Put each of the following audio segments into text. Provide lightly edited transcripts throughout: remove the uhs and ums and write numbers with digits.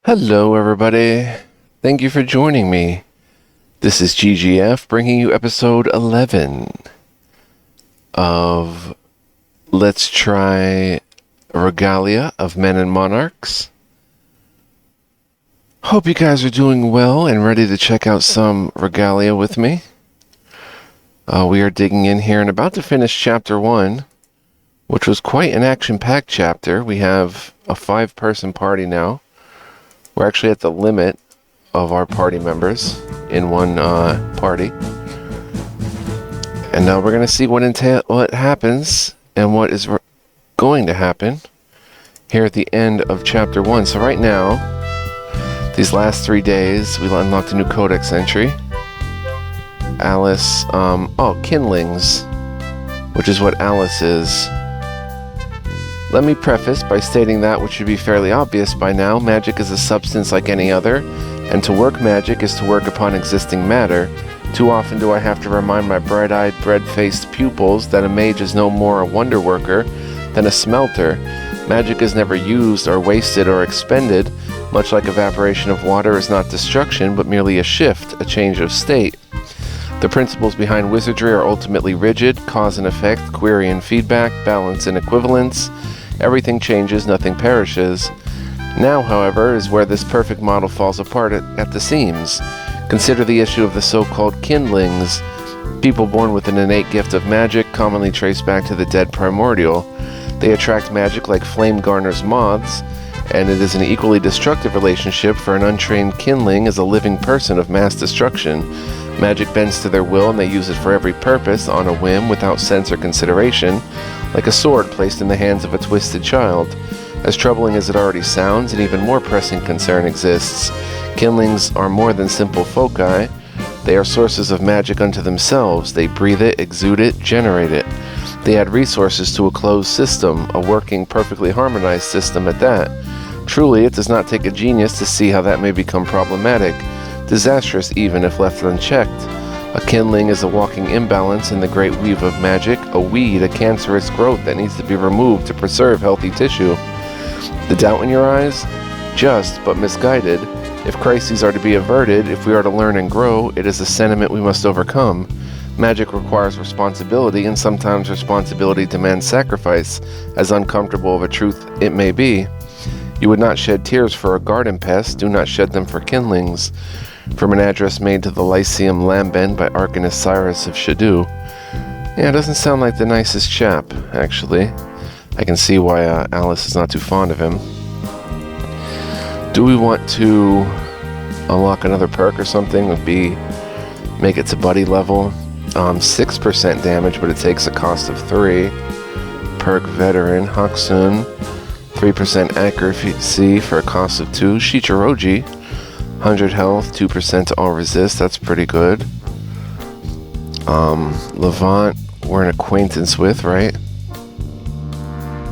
Hello, everybody. Thank you for joining me. This is GGF bringing you episode 11 of Let's Try Regalia of Men and Monarchs. Hope you guys are doing well and ready to check out some Regalia with me. We are digging in here and about to finish chapter 1, which was quite an action-packed chapter. We have a 5-person party now. We're actually at the limit of our party members in one party. And now we're going to see what happens and what is going to happen here at the end of chapter 1. So right now, these last 3 days, we unlocked a new codex entry. Alice, kindlings, which is what Alice is. Let me preface by stating that, which should be fairly obvious by now, magic is a substance like any other, and to work magic is to work upon existing matter. Too often do I have to remind my bright-eyed, bread-faced pupils that a mage is no more a wonder worker than a smelter. Magic is never used or wasted or expended, much like evaporation of water is not destruction, but merely a shift, a change of state. The principles behind wizardry are ultimately rigid: cause and effect, query and feedback, balance and equivalence. Everything changes, nothing perishes. Now, however, is where this perfect model falls apart at the seams. Consider the issue of the so-called kindlings, people born with an innate gift of magic, commonly traced back to the dead primordial. They attract magic like flame garners moths, and it is an equally destructive relationship, for an untrained kindling is a living person of mass destruction. Magic bends to their will and they use it for every purpose, on a whim, without sense or consideration, like a sword placed in the hands of a twisted child. As troubling as it already sounds, an even more pressing concern exists. Kindlings are more than simple foci. They are sources of magic unto themselves. They breathe it, exude it, generate it. They add resources to a closed system, a working, perfectly harmonized system at that. Truly, it does not take a genius to see how that may become problematic, disastrous even if left unchecked. A kindling is a walking imbalance in the great weave of magic, a weed, a cancerous growth that needs to be removed to preserve healthy tissue. The doubt in your eyes? Just, but misguided. If crises are to be averted, if we are to learn and grow, it is a sentiment we must overcome. Magic requires responsibility, and sometimes responsibility demands sacrifice, as uncomfortable of a truth it may be. You would not shed tears for a garden pest, do not shed them for kindlings. From an address made to the Lyceum Lamben by Arcanist Cyrus of Shadu. Yeah, it doesn't sound like the nicest chap, actually. I can see why Alice is not too fond of him. Do we want to unlock another perk or something? Make it to buddy level. 6% damage, but it takes a cost of 3. Perk Veteran, Haksun. 3% accuracy for a cost of 2. Shichiroji. 100 health, 2% to all resist. That's pretty good. Levant, we're an acquaintance with, right?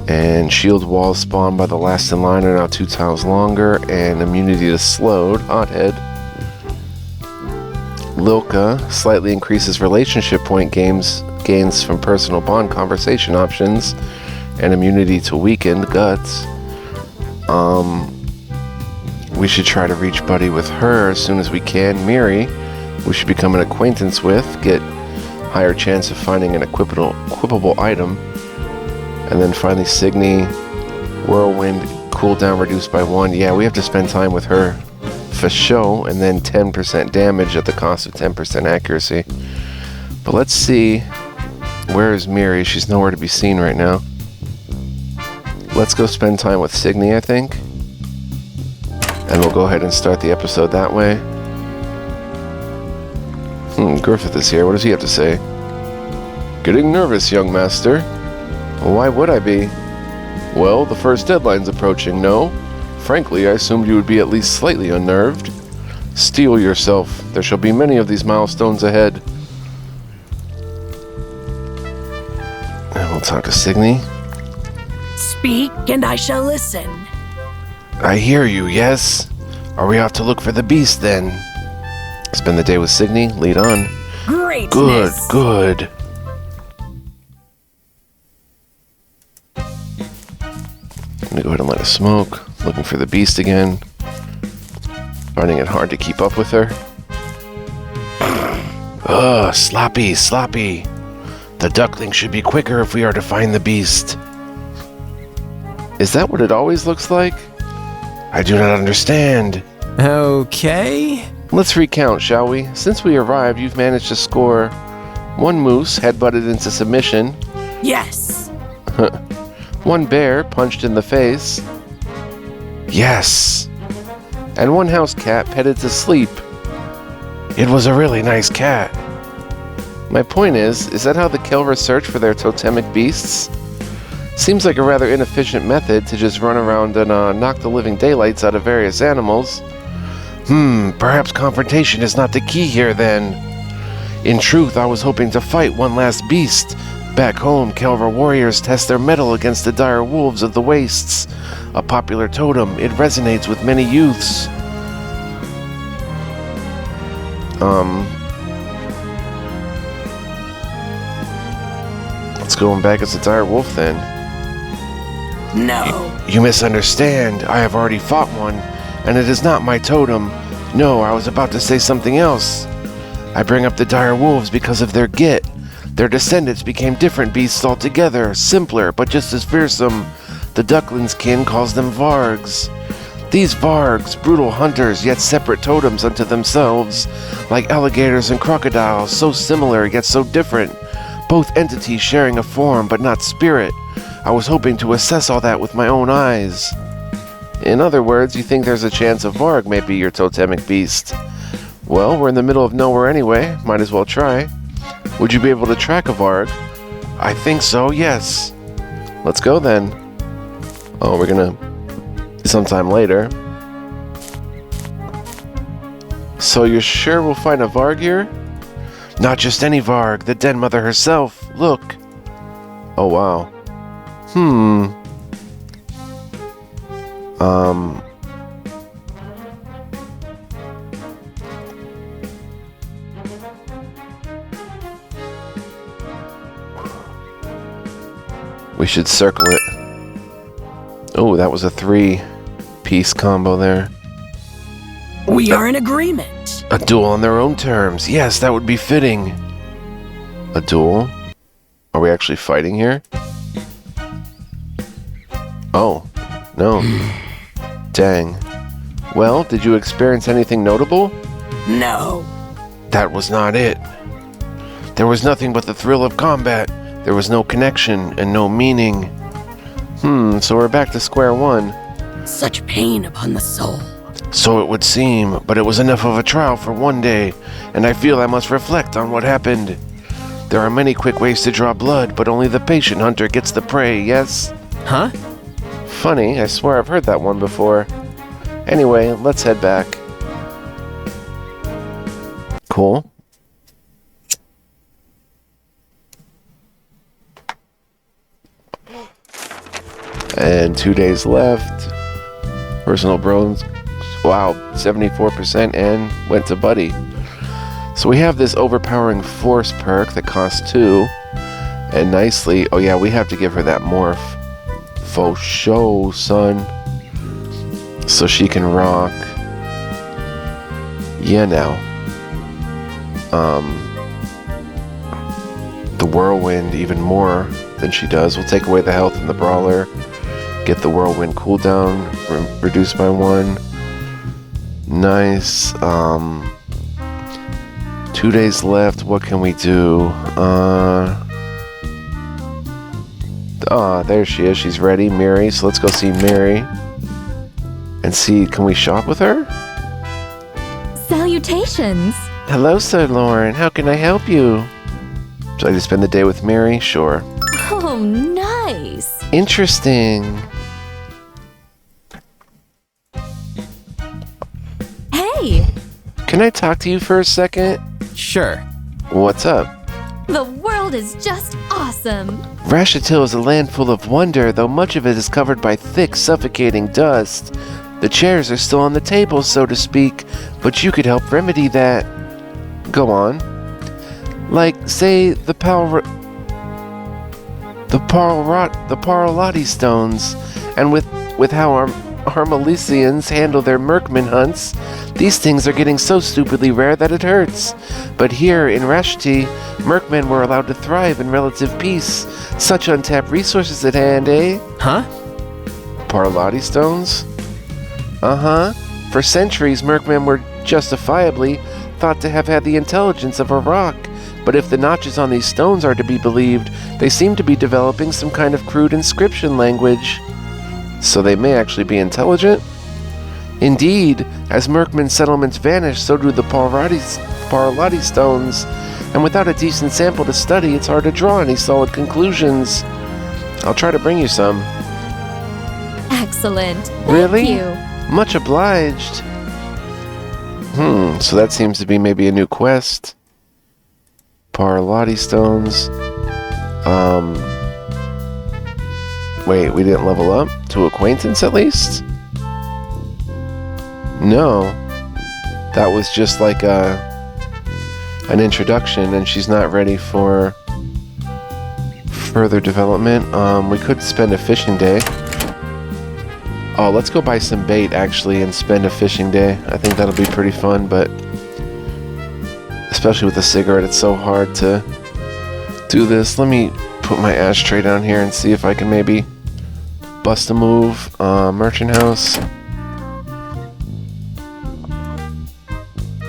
And shield walls spawned by the last in line are now 2 tiles longer, and immunity to slowed. Hothead. Lilka slightly increases relationship point gains from personal bond conversation options, and immunity to weakened. Guts. We should try to reach buddy with her as soon as we can. Miri, we should become an acquaintance with, get higher chance of finding an equipable item. And then finally Signy, Whirlwind, cooldown reduced by 1. Yeah, we have to spend time with her for show, and then 10% damage at the cost of 10% accuracy. But let's see, where is Miri? She's nowhere to be seen right now. Let's go spend time with Signy, I think. And we'll go ahead and start the episode that way. Griffith is here. What does he have to say? Getting nervous, young master. Why would I be? Well, the first deadline's approaching, no? Frankly, I assumed you would be at least slightly unnerved. Steel yourself. There shall be many of these milestones ahead. And we'll talk to Signy. Speak, and I shall listen. I hear you, yes? Are we off to look for the beast, then? Spend the day with Signy, lead on. Greatness. Good. I'm gonna go ahead and let it smoke. Looking for the beast again. Finding it hard to keep up with her. Ugh, sloppy. The duckling should be quicker if we are to find the beast. Is that what it always looks like? I do not understand. Okay. Let's recount, shall we? Since we arrived, you've managed to score 1 moose headbutted into submission. Yes. 1 bear punched in the face. Yes. And 1 house cat petted to sleep. It was a really nice cat. My point is that how the Kelra search for their totemic beasts? Seems like a rather inefficient method to just run around and knock the living daylights out of various animals. Perhaps confrontation is not the key here then. In truth, I was hoping to fight one last beast. Back home, Kelra warriors test their mettle against the dire wolves of the wastes. A popular totem, it resonates with many youths. Let's go back as a dire wolf then. No. You misunderstand. I have already fought one, and it is not my totem. No, I was about to say something else. I bring up the dire wolves because of their git. Their descendants became different beasts altogether, simpler, but just as fearsome. The duckling's kin calls them vargs. These vargs, brutal hunters, yet separate totems unto themselves, like alligators and crocodiles, so similar yet so different. Both entities sharing a form, but not spirit. I was hoping to assess all that with my own eyes. In other words, you think there's a chance a varg may be your totemic beast. Well, we're in the middle of nowhere anyway, might as well try. Would you be able to track a varg? I think so, yes. Let's go then. Oh, we're gonna... sometime later. So you're sure we'll find a varg here? Not just any varg, the Den Mother herself. Look. Oh, wow. We should circle it. Oh, that was a 3-piece combo there. We are in agreement. A duel on their own terms. Yes, that would be fitting. A duel? Are we actually fighting here? Oh, no. Dang. Well, did you experience anything notable? No. That was not it. There was nothing but the thrill of combat. There was no connection and no meaning. So we're back to square one. Such pain upon the soul. So it would seem, but it was enough of a trial for one day, and I feel I must reflect on what happened. There are many quick ways to draw blood, but only the patient hunter gets the prey, yes? Huh? Funny, I swear I've heard that one before. Anyway, let's head back. Cool. And 2 days left. Personal bronze. Wow, 74% and went to Buddy. So we have this overpowering force perk that costs 2. And nicely, oh yeah, we have to give her that morph. For show, son. So she can rock. Yeah, now. The whirlwind even more than she does. We'll take away the health in the brawler. Get the whirlwind cooldown reduced by 1. Nice. 2 days left. What can we do? There she is. She's ready, Mary. So let's go see Mary and see. Can we shop with her? Salutations. Hello, Sir Lauren. How can I help you? Would you like to spend the day with Mary? Sure. Oh, nice. Interesting. Hey, Can I talk to you for a second? Sure. What's up? the world is just awesome. Rashatil is a land full of wonder, though much of it is covered by thick, suffocating dust. The chairs are still on the table, so to speak, but you could help remedy that. Go on. Like, say, the Paralati stones, and with how Armalisians handle their Merkman hunts, these things are getting so stupidly rare that it hurts. But here in Rashti, Merkmen were allowed to thrive in relative peace. Such untapped resources at hand, eh? Huh? Parlati stones? Uh-huh. For centuries, Merkmen were justifiably thought to have had the intelligence of a rock. But if the notches on these stones are to be believed, they seem to be developing some kind of crude inscription language. So they may actually be intelligent? Indeed, as Merkman settlements vanish, so do the Parlati stones. And without a decent sample to study, it's hard to draw any solid conclusions. I'll try to bring you some. Excellent. Really? Thank you. Much obliged. So that seems to be maybe a new quest. Parlati stones. Wait, we didn't level up? To acquaintance at least? No. That was just like an introduction, and she's not ready for further development. We could spend a fishing day. Oh, let's go buy some bait, actually, and spend a fishing day. I think that'll be pretty fun, but especially with a cigarette, it's so hard to do this. Let me put my ashtray down here and see if I can maybe bust a move. Merchant house.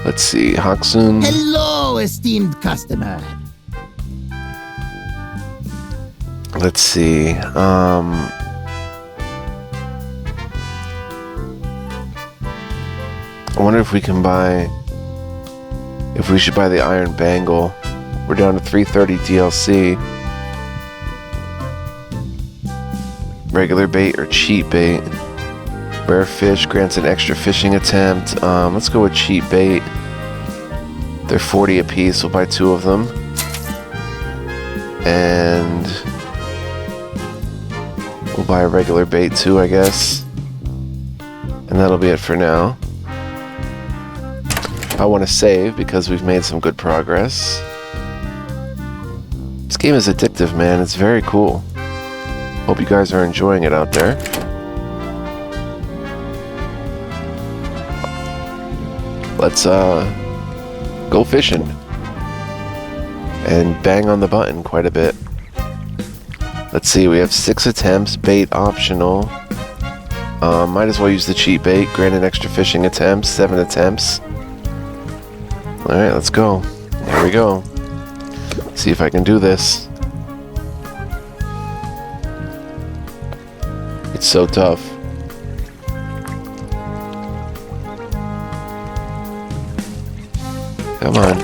Let's see, Haksun. Hello, esteemed customer. Let's see, I wonder if we can buy... If we should buy the iron bangle. We're down to 330 DLC. Regular bait or cheap bait. Rare fish grants an extra fishing attempt. Let's go with cheap bait. They're 40 apiece. We'll buy 2 of them. And we'll buy a regular bait too, I guess. And that'll be it for now. I want to save because we've made some good progress. This game is addictive, man. It's very cool. Hope you guys are enjoying it out there. Let's go fishing and bang on the button quite a bit. Let's see, we have 6 attempts, bait optional. Might as well use the cheap bait, grant an extra fishing attempt, 7 attempts. Alright, let's go. There we go. See if I can do this. It's so tough. Come on.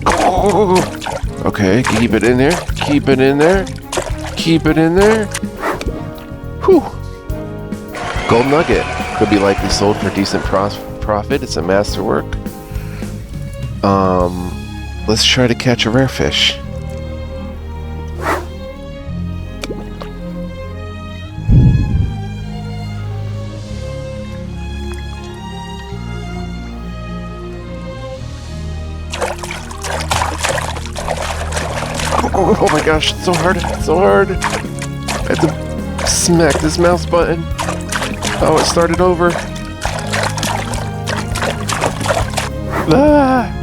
Oh! Okay, keep it in there. Keep it in there. Keep it in there. Whew. Gold nugget. Could be likely sold for decent profit. It's a masterwork. Let's try to catch a rare fish. Oh my gosh, it's so hard. It's so hard. I have to smack this mouse button. Oh, it started over. Ah!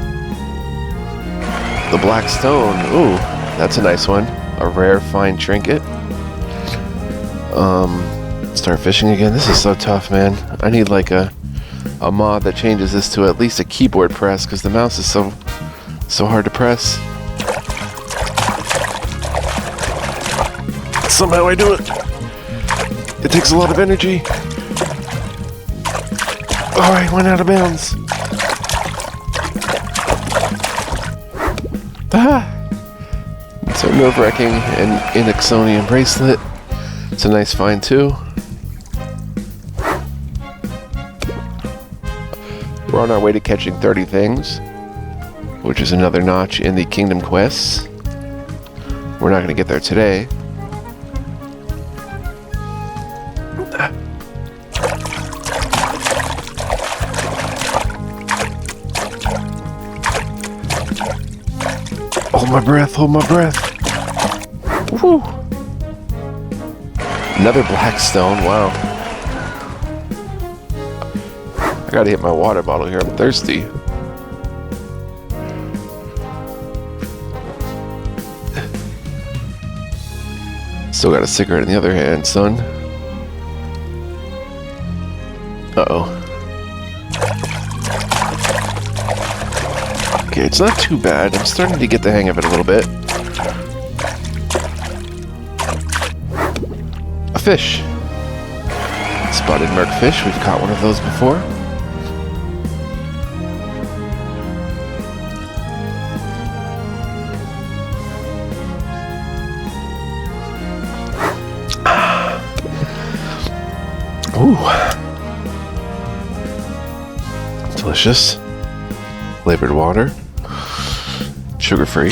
The black stone. Ooh, that's a nice one. A rare fine trinket. Start fishing again. This is so tough, man. I need like a mod that changes this to at least a keyboard press because the mouse is so hard to press. Somehow I do it. It takes a lot of energy. Oh, I went out of bounds. It's a nerve-wracking and Onyxian bracelet. It's a nice find too. We're on our way to catching 30 things, which is another notch in the Kingdom quests. We're not going to get there today. Hold my breath, hold my breath. Woo. Another black stone, wow. I gotta hit my water bottle here, I'm thirsty. Still got a cigarette in the other hand, son. Uh-oh. Okay, it's not too bad. I'm starting to get the hang of it a little bit. A fish. Spotted merkfish. We've caught one of those before. Ooh. Delicious. Flavored water. Sugar-free.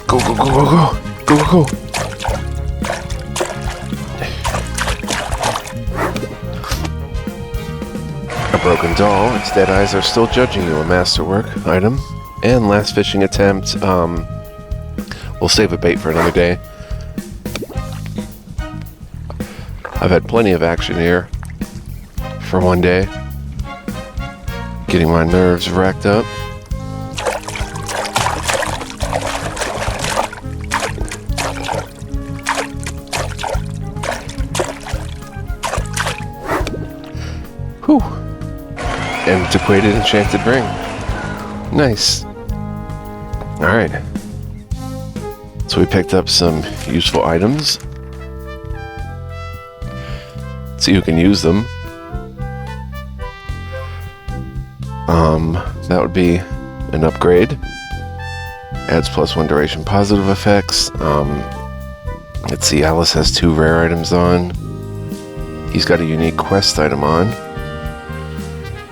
Go, go, go, go, go. Go, go, go. A broken doll. Its dead eyes are still judging you. A masterwork item. And last fishing attempt. We'll save a bait for another day. I've had plenty of action here for one day. Getting my nerves racked up. Whew. Antiquated enchanted ring. Nice. Alright. So we picked up some useful items. See who can use them. That would be an upgrade. Adds +1 duration positive effects. Let's see, Alice has 2 rare items on. He's got a unique quest item on.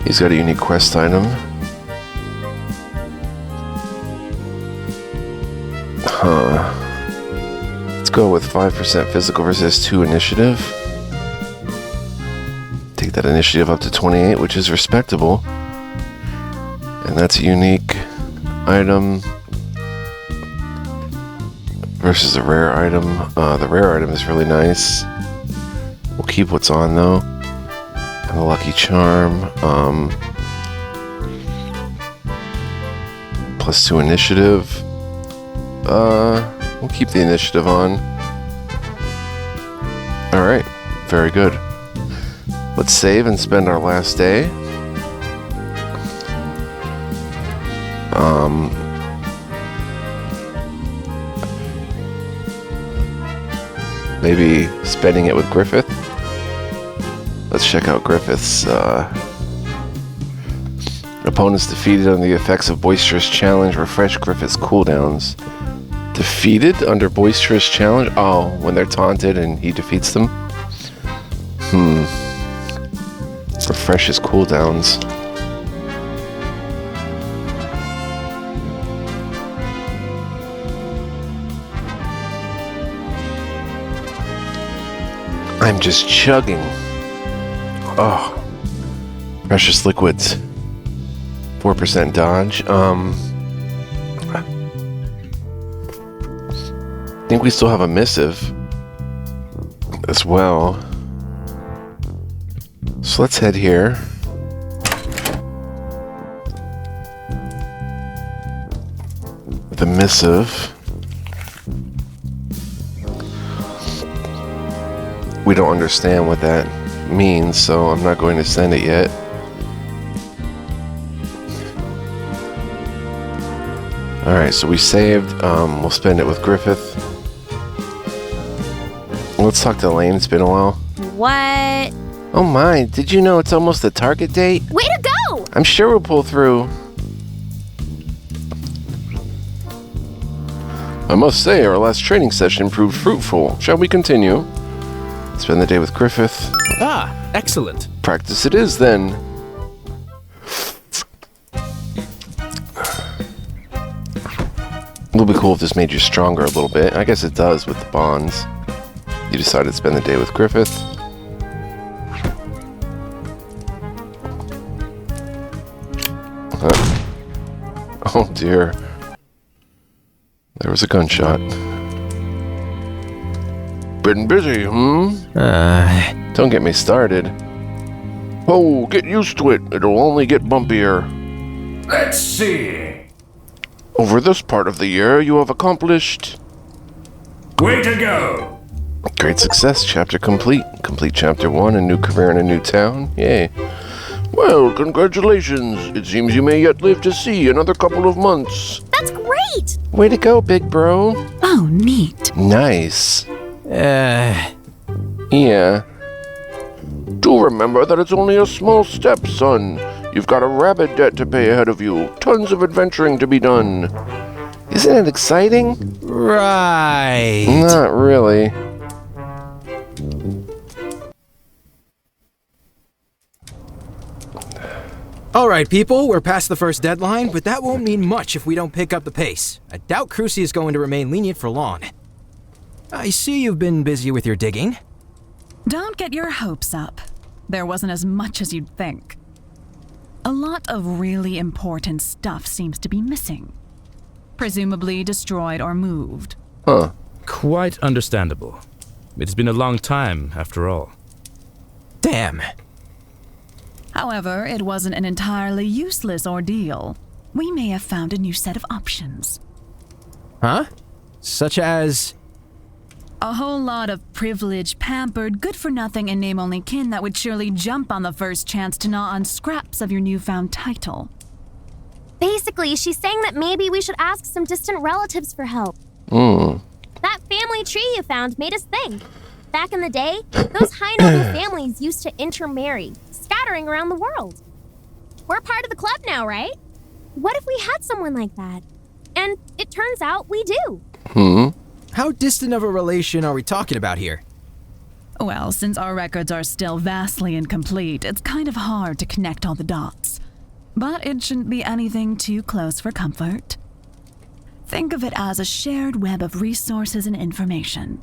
He's got a unique quest item. Let's go with 5% physical versus 2 initiative. Take that initiative up to 28, which is respectable. And that's a unique item versus a rare item. The rare item is really nice. We'll keep what's on though. And the lucky charm. +2 initiative. We'll keep the initiative on. Alright, very good. Let's save and spend our last day. Maybe spending it with Griffith. Let's check out Griffith's. Opponents defeated under the effects of Boisterous Challenge refresh Griffith's cooldowns. Defeated under Boisterous Challenge? Oh, when they're taunted and he defeats them? Refresh his cooldowns. I'm just chugging. Oh. Precious liquids. 4% dodge. I think we still have a missive as well. So let's head here. The missive. We don't understand what that means, so I'm not going to send it yet. Alright, so we saved. We'll spend it with Griffith. Let's talk to Elaine. It's been a while. What? Oh my, did you know it's almost the target date? Way to go! I'm sure we'll pull through. I must say, our last training session proved fruitful. Shall we continue? Spend the day with Griffith. Ah, excellent. Practice it is, then. It would be cool if this made you stronger a little bit. I guess it does with the bonds. You decided to spend the day with Griffith. Oh dear. There was a gunshot. Been busy, Don't get me started. Oh, get used to it. It'll only get bumpier. Let's see. Over this part of the year, you have accomplished... Way to go. Great success. Chapter complete. Complete Chapter 1, a new career in a new town. Yay. Well, congratulations. It seems you may yet live to see another couple of months. That's great! Way to go, big bro. Oh, neat. Nice. Uh, Yeah. Do remember that it's only a small step, son. You've got a rabid debt to pay ahead of you. Tons of adventuring to be done. Isn't it exciting? right. Not really. All right, people, we're past the first deadline, but that won't mean much if we don't pick up the pace. I doubt Crucy is going to remain lenient for long. I see you've been busy with your digging. Don't get your hopes up. There wasn't as much as you'd think. A lot of really important stuff seems to be missing. Presumably destroyed or moved. Huh. Quite understandable. It's been a long time, after all. Damn. However, it wasn't an entirely useless ordeal. We may have found a new set of options. Huh? Such as... A whole lot of privileged, pampered, good-for-nothing and name-only kin that would surely jump on the first chance to gnaw on scraps of your newfound title. Basically, she's saying that maybe we should ask some distant relatives for help. That family tree you found made us think. Back in the day, those high noble families used to intermarry, scattering around the world. We're part of the club now, right? What if we had someone like that? And it turns out we do. How distant of a relation are we talking about here? Well, since our records are still vastly incomplete, it's kind of hard to connect all the dots. But it shouldn't be anything too close for comfort. Think of it as a shared web of resources and information.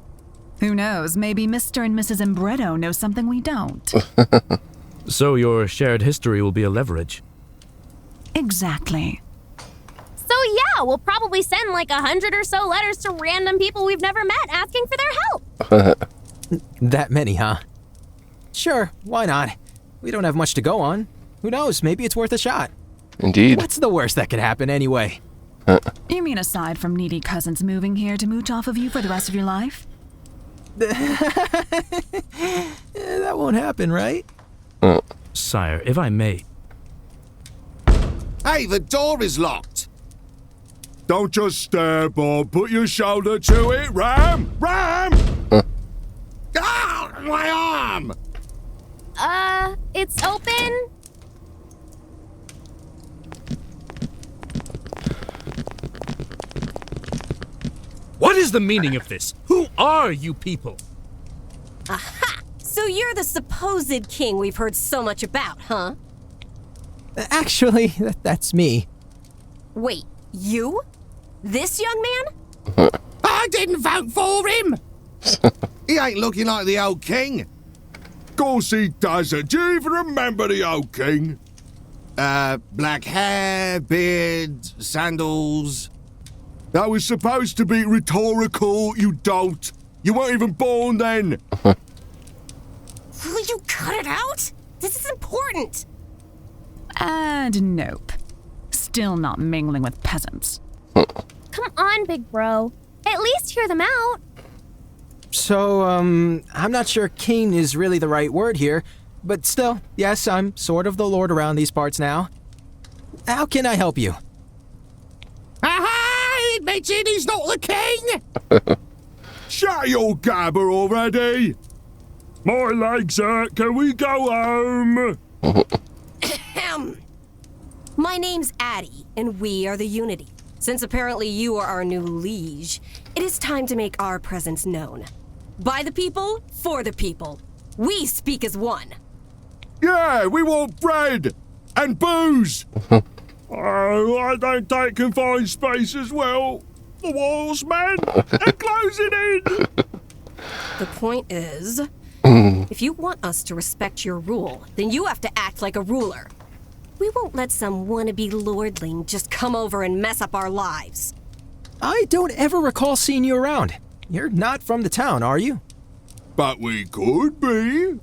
Who knows, maybe Mr. and Mrs. Imbretto know something we don't. So your shared history will be a leverage. Exactly. So yeah, we'll probably send like 100 or so letters to random people we've never met asking for their help. That many, huh? Sure, why not? We don't have much to go on. Who knows, maybe it's worth a shot. Indeed. What's the worst that could happen anyway? You mean aside from needy cousins moving here to mooch off of you for the rest of your life? That won't happen, right? Sire, if I may. Hey, the door is locked. Don't just stare, Bob. Put your shoulder to it. Ram! Ram! Ah, my arm! It's open. What is the meaning of this? Who are you people? Aha! So you're the supposed king we've heard so much about, huh? Actually, that's me. Wait, you? This young man? I didn't vote for him. He ain't looking like the old king. Course he doesn't. Do you even remember the old king? Black hair, beard, sandals. That was supposed to be rhetorical, you dolt. You weren't even born then. Will you cut it out? This is important. And nope. Still not mingling with peasants. Come on, big bro. At least hear them out. So, I'm not sure king is really the right word here, but still, yes, I'm sort of the lord around these parts now. How can I help you? Aha! He mentioned he's not the king! Shut your gabber already! My legs hurt, can we go home? My name's Addie, and we are the Unity. Since apparently you are our new liege, it is time to make our presence known. By the people, for the people. We speak as one. Yeah, we want bread! And booze! Oh, I don't take confined space as well. The walls, man! They're closing in! The point is, if you want us to respect your rule, then you have to act like a ruler. We won't let some wannabe lordling just come over and mess up our lives. I don't ever recall seeing you around. You're not from the town, are you? but we could be.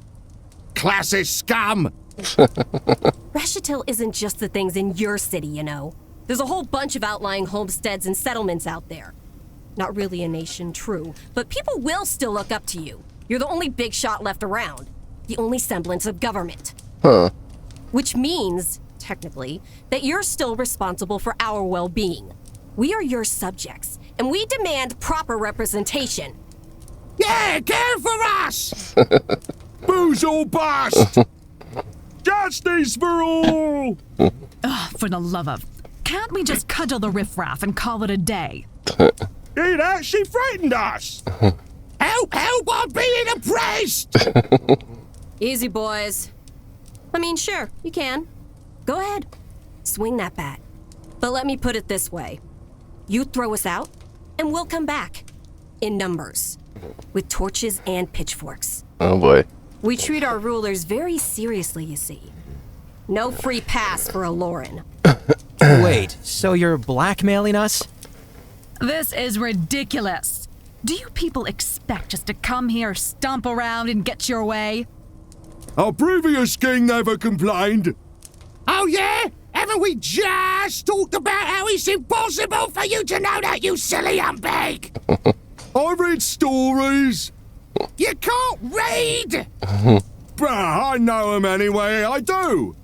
Classist scum. Reshitil isn't just the things in your city, you know. There's a whole bunch of outlying homesteads and settlements out there. Not really a nation, true, but people will still look up to you. You're the only big shot left around. The only semblance of government. Huh. Which means, technically, that you're still responsible for our well-being. We are your subjects, and we demand proper representation. Yeah, care for us! Booze or bust! Justice for all! Ugh, for the love of... Can't we just cudgel the riffraff and call it a day? It actually frightened us! Help, I'm being oppressed! Easy, boys. I mean, sure, you can. Go ahead. Swing that bat. But let me put it this way. You throw us out, and we'll come back. In numbers. With torches and pitchforks. Oh boy. We treat our rulers very seriously, you see. No free pass for a Lauren. Wait, so you're blackmailing us? This is ridiculous. Do you people expect us to come here, stomp around, and get your way? Our previous king never complained. Oh, yeah? Haven't we just talked about how it's impossible for you to know that, you silly humbug? I read stories. You can't read! But I know them anyway, I do.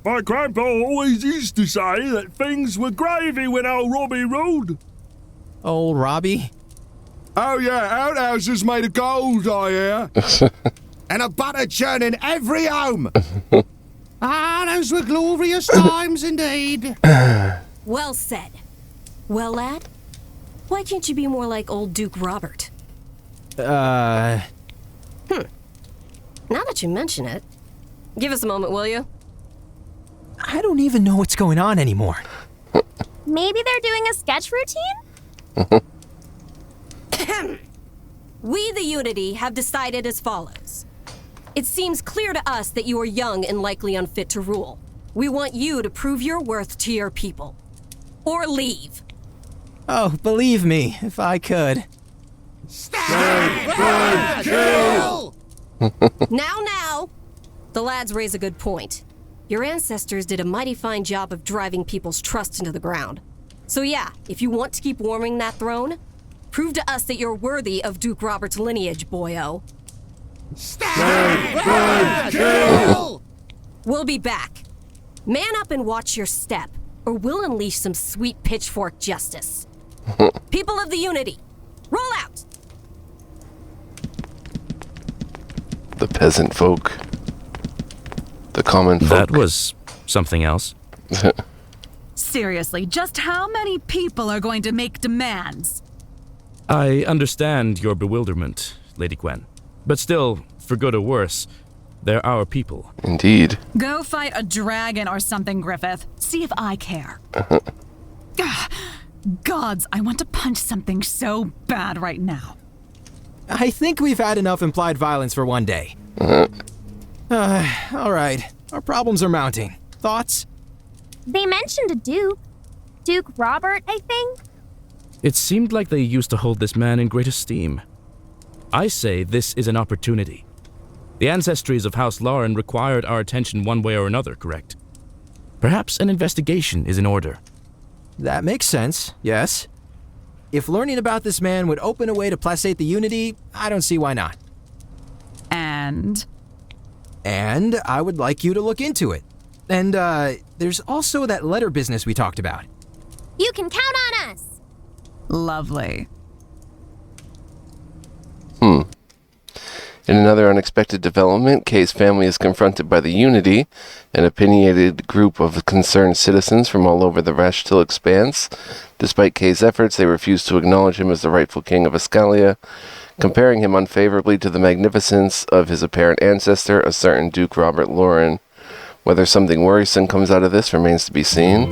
My grandpa always used to say that things were gravy when old Robbie ruled. Old Robbie? Oh yeah, outhouses made of gold, I hear. And a butter churn in every home. Ah, those were glorious times indeed. Well said. Well, lad, why can't you be more like old Duke Robert? Now that you mention it, give us a moment, will you? I don't even know what's going on anymore. Maybe they're doing a sketch routine? We, the Unity, have decided as follows. It seems clear to us that you are young and likely unfit to rule. We want you to prove your worth to your people. Or leave. Oh, believe me, if I could. Kill! Now! The lads raise a good point. Your ancestors did a mighty fine job of driving people's trust into the ground. So yeah, if you want to keep warming that throne, prove to us that you're worthy of Duke Robert's lineage, boyo. Kill! We'll be back. Man up and watch your step, or we'll unleash some sweet pitchfork justice. People of the Unity, roll out! The peasant folk. The common folk. That was something else. Seriously, just how many people are going to make demands? I understand your bewilderment, Lady Gwen. But still, for good or worse, they're our people. Indeed. Go fight a dragon or something, Griffith. See if I care. Gods, I want to punch something so bad right now. I think we've had enough implied violence for one day. All right. Our problems are mounting. Thoughts? They mentioned a Duke. Duke Robert, I think? It seemed like they used to hold this man in great esteem. I say this is an opportunity. The ancestries of House Lauren required our attention one way or another, correct? Perhaps an investigation is in order. That makes sense, yes. If learning about this man would open a way to placate the Unity, I don't see why not. And I would like you to look into it. And, there's also that letter business we talked about. You can count on us! lovely. In another unexpected development, Kay's family is confronted by the Unity, an opinionated group of concerned citizens from all over the Rashtil Expanse. Despite Kay's efforts, they refuse to acknowledge him as the rightful king of Escalia, comparing him unfavorably to the magnificence of his apparent ancestor, a certain Duke Robert Lauren. Whether something worrisome comes out of this remains to be seen.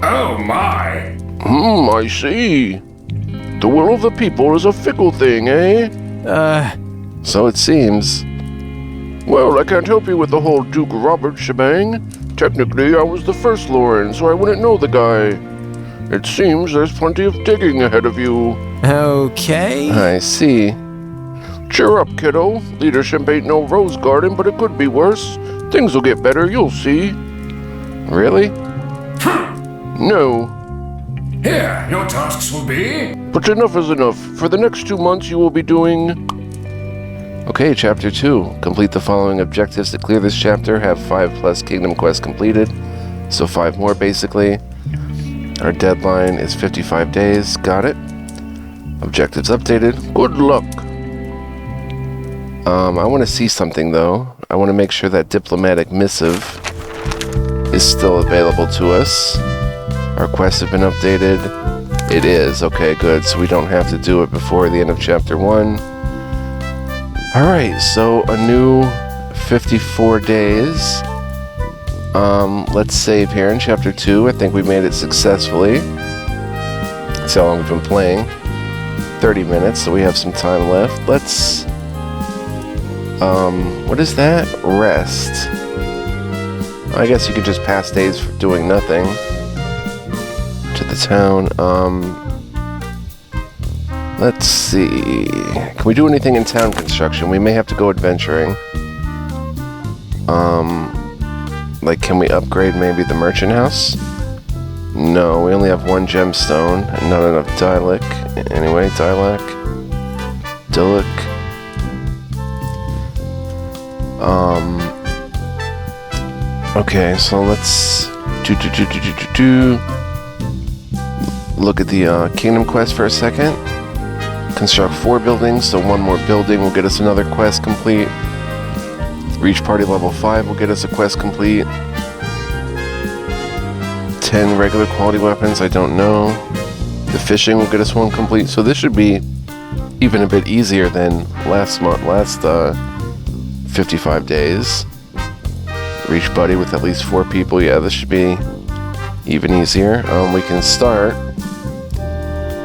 Oh my! I see. The will of the people is a fickle thing, eh? So it seems. Well, I can't help you with the whole Duke Robert shebang. Technically, I was the first Lauren, so I wouldn't know the guy. It seems there's plenty of digging ahead of you. Okay. I see. Cheer up, kiddo. Leadership ain't no rose garden, but it could be worse. Things will get better, you'll see. Really? No. Here, your tasks will be... But enough is enough. For the next 2 months, you will be doing... Okay, Chapter 2. Complete the following objectives to clear this chapter. Have 5+ Kingdom quests completed. So 5 more, basically. Our deadline is 55 days. Got it. Objectives updated. Good luck. I want to see something, though. I want to make sure that diplomatic missive is still available to us. Our quests have been updated. It is. Okay, good. So we don't have to do it before the end of Chapter 1. Alright, so a new 54 days. Let's save here in Chapter 2. I think we made it successfully. That's how long we've been playing. 30 minutes, so we have some time left. Let's... what is that? Rest. I guess you could just pass days for doing nothing. To the town. Let's see. Can we do anything in town construction? We may have to go adventuring. Like, can we upgrade maybe the merchant house? No, we only have 1 gemstone and not enough dialect. Anyway, dialect. Okay, so let's look at the Kingdom quest for a second. Construct 4 buildings, so 1 more building will get us another quest complete. Reach party level 5 will get us a quest complete. 10 regular quality weapons, I don't know. The fishing will get us 1 complete, so this should be even a bit easier than last 55 days. Reach buddy with at least 4 people. Yeah, this should be even easier. We can start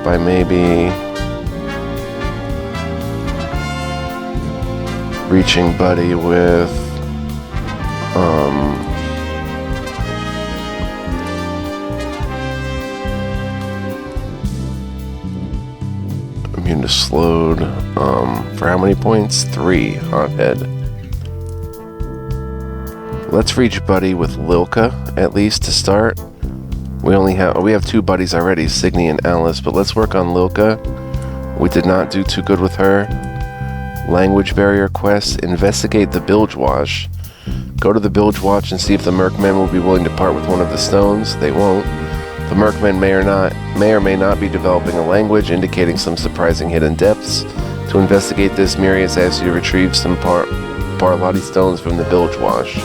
by maybe reaching buddy with immune to slowed. For how many points? 3 hothead. Let's reach buddy with Lilka at least to start. We have 2 buddies already, Signy and Alice, but let's work on Lilka. We did not do too good with her. Language barrier quest. Investigate the bilge wash. Go to the bilge watch and see if the Merkmen will be willing to part with one of the stones. They won't. The Merkmen may or may not be developing a language, indicating some surprising hidden depths. To investigate this, Mirius asks you to retrieve some Parlati stones from the bilge wash.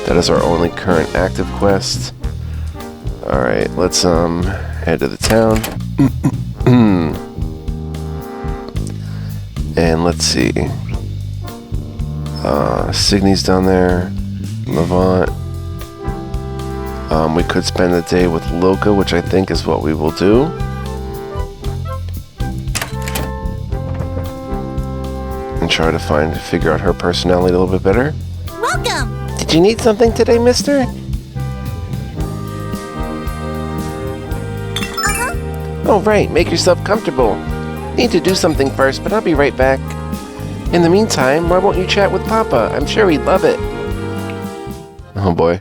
That is our only current active quest. Alright, let's head to the town. And let's see. Signy's down there. Levant. We could spend the day with Lilka, which I think is what we will do. And try to figure out her personality a little bit better. Welcome! Did you need something today, mister? Oh, right. Make yourself comfortable. Need to do something first, but I'll be right back. In the meantime, why won't you chat with Papa? I'm sure he'd love it. Oh, boy.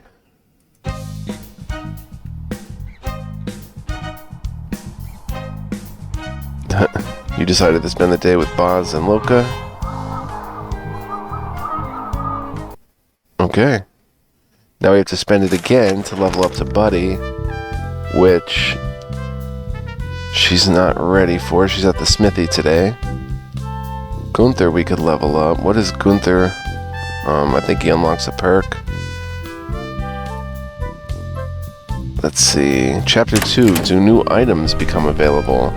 You decided to spend the day with Boz and Lilka? Okay. Now we have to spend it again to level up to Buddy, which she's not ready for. She's at the smithy today. Gunther we could level up. What is Gunther? I think he unlocks a perk. Let's see. Chapter 2. Do new items become available?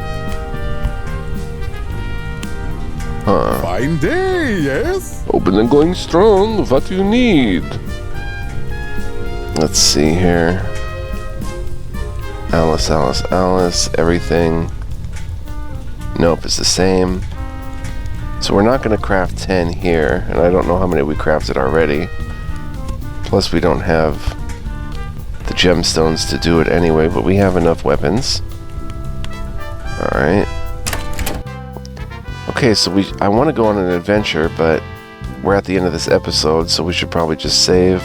Huh. Fine day, yes? Open and going strong. What do you need? Let's see here. Alice, Alice, Alice. Everything. Nope, it's the same. So we're not going to craft 10 here. And I don't know how many we crafted already. Plus we don't have the gemstones to do it anyway. But we have enough weapons. Alright. Okay, so I want to go on an adventure, but we're at the end of this episode, so we should probably just save.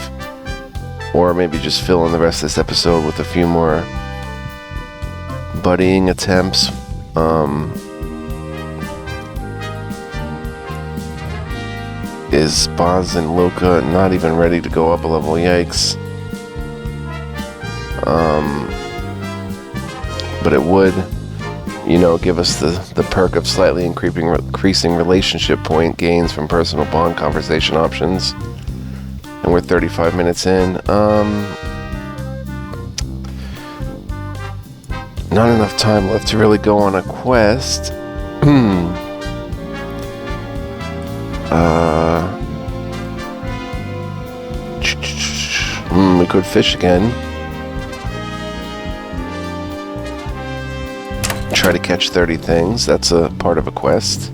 Or maybe just fill in the rest of this episode with a few more buddying attempts. Is Boz and Loka not even ready to go up a level? Yikes. But it would, give us the perk of slightly increasing relationship point gains from personal bond conversation options. And we're 35 minutes in. Not enough time left to really go on a quest. We could fish again. Try to catch 30 things. That's a part of a quest.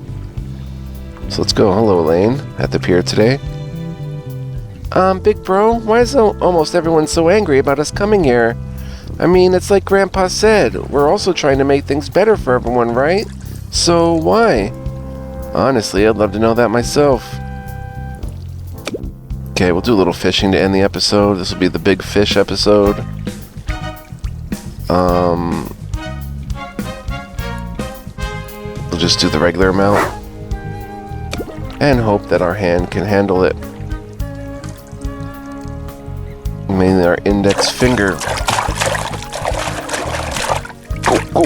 So let's go. Hello, Elaine. At the pier today. Big bro, why is almost everyone so angry about us coming here? I mean, it's like Grandpa said. We're also trying to make things better for everyone, right? So why? Honestly, I'd love to know that myself. Okay, we'll do a little fishing to end the episode. This will be the big fish episode. We'll just do the regular amount. And hope that our hand can handle it. Mainly our index finger. Go.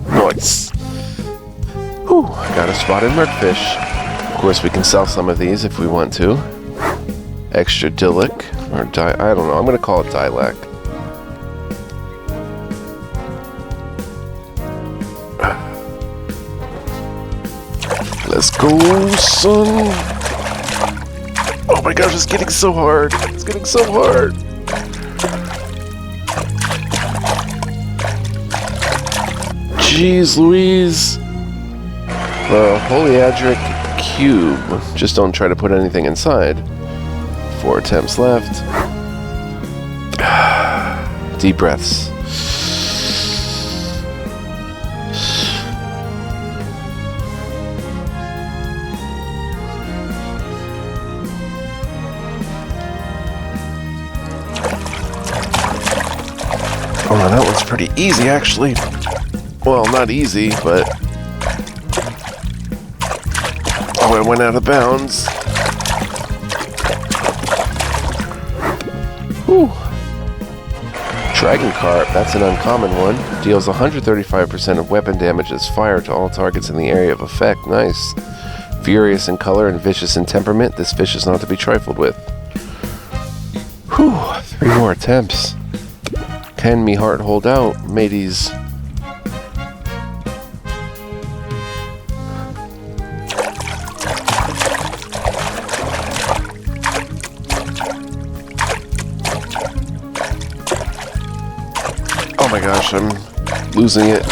Nice. Whew, got a spotted merkfish. Of course, we can sell some of these if we want to. Extra dilic, or I don't know, I'm going to call it dilac. Let's go, son. Oh my gosh, it's getting so hard. It's getting so hard. Jeez Louise. Polyadric cube. Just don't try to put anything inside. 4 attempts left. Deep breaths. Oh, that one's pretty easy, actually. Well, not easy, but... Oh, I went out of bounds. Whew. Dragon Carp, that's an uncommon one. Deals 135% of weapon damage as fire to all targets in the area of effect. Nice. Furious in color and vicious in temperament, this fish is not to be trifled with. Whew, 3 more attempts. Can me heart hold out, mateys? Oh my gosh, I'm losing it.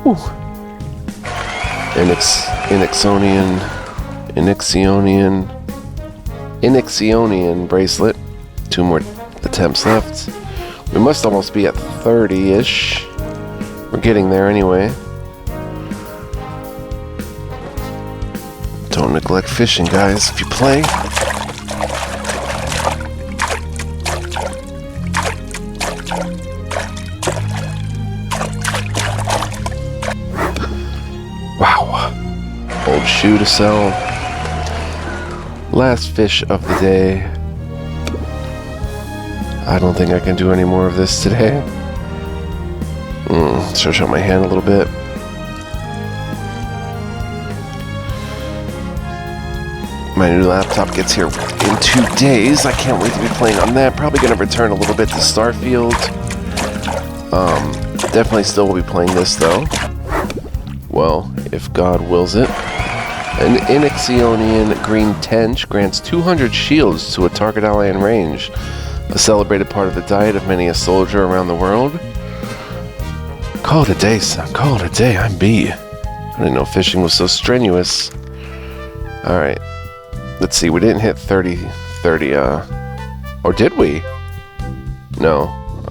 Ooh. Inixionian bracelet. 2 more attempts left. We must almost be at 30-ish. We're getting there anyway. Don't neglect fishing, guys, if you play. Wow. Old shoe to sell. Last fish of the day. I don't think I can do any more of this today. Stretch out my hand a little bit. My new laptop gets here in 2 days. I can't wait to be playing on that. Probably going to return a little bit to Starfield. Definitely still will be playing this though. Well, if God wills it. An Inixionian green tench grants 200 shields to a target ally in range. A celebrated part of the diet of many a soldier around the world. Call it a day, son. Call it a day. I'm B. I didn't know fishing was so strenuous. Alright. Let's see. We didn't hit 30, or did we? No,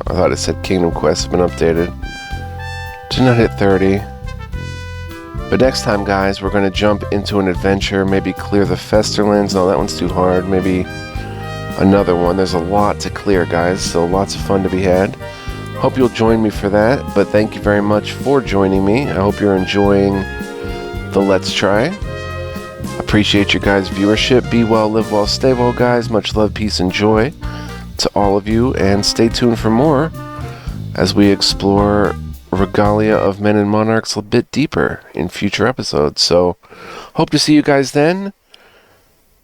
I thought it said Kingdom Quest has been updated. Did not hit 30. But next time, guys, we're going to jump into an adventure, maybe clear the Festerlands. No, that one's too hard. Maybe another one. There's a lot to clear, guys, so lots of fun to be had. Hope you'll join me for that, but thank you very much for joining me. I hope you're enjoying the Let's Try. Appreciate your guys' viewership. Be well, live well, stay well, guys. Much love, peace, and joy to all of you, and stay tuned for more as we explore Regalia of Men and Monarchs a bit deeper in future episodes. So, hope to see you guys then.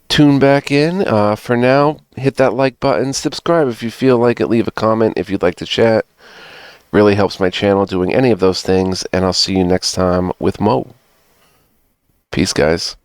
Tune back in. For now, hit that like button. Subscribe if you feel like it. Leave a comment if you'd like to chat. Really helps my channel doing any of those things. And I'll see you next time with Mo. Peace, guys.